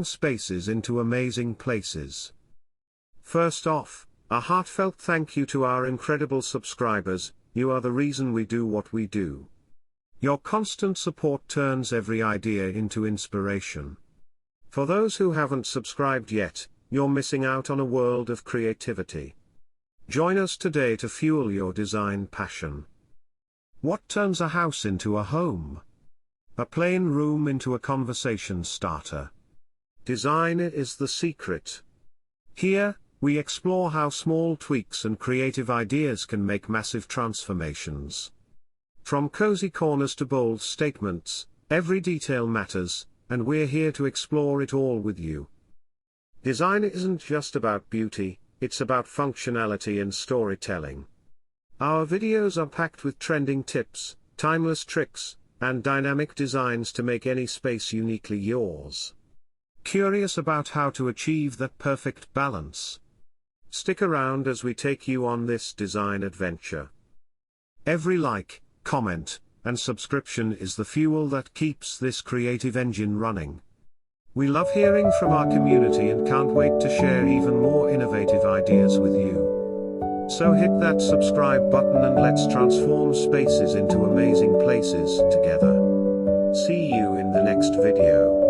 spaces into amazing places. First off, a heartfelt thank you to our incredible subscribers. You are the reason we do what we do. Your constant support turns every idea into inspiration. For those who haven't subscribed yet, you're missing out on a world of creativity. Join us today to fuel your design passion. What turns a house into a home? A plain room into a conversation starter. Design is the secret. Here, we explore how small tweaks and creative ideas can make massive transformations. From cozy corners to bold statements, every detail matters, and we're here to explore it all with you. Design isn't just about beauty, it's about functionality and storytelling. Our videos are packed with trending tips, timeless tricks, and dynamic designs to make any space uniquely yours. Curious about how to achieve that perfect balance? Stick around as we take you on this design adventure. Every like, comment, and subscription is the fuel that keeps this creative engine running. We love hearing from our community and can't wait to share even more innovative ideas with you. So hit that subscribe button and let's transform spaces into amazing places together. See you in the next video.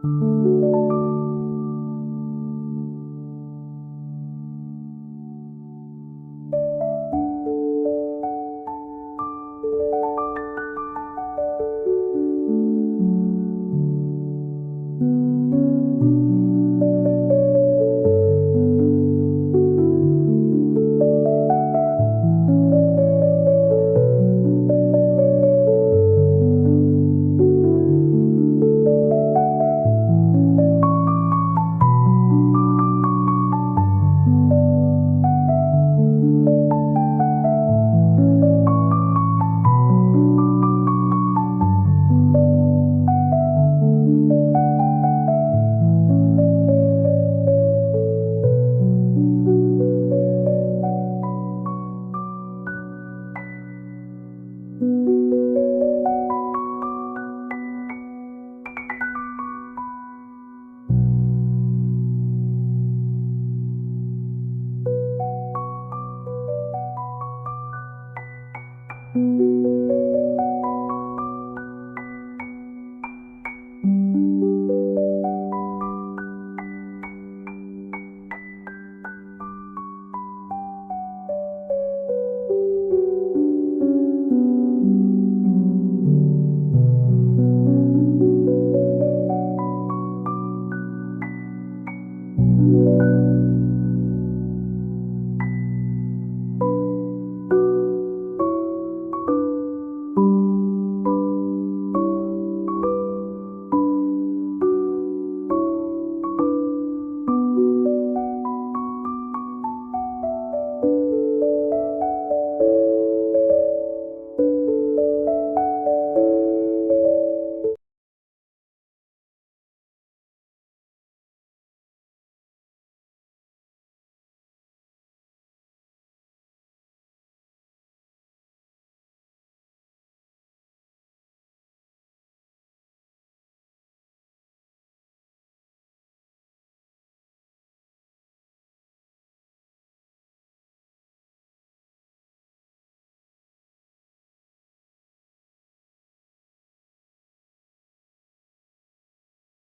you.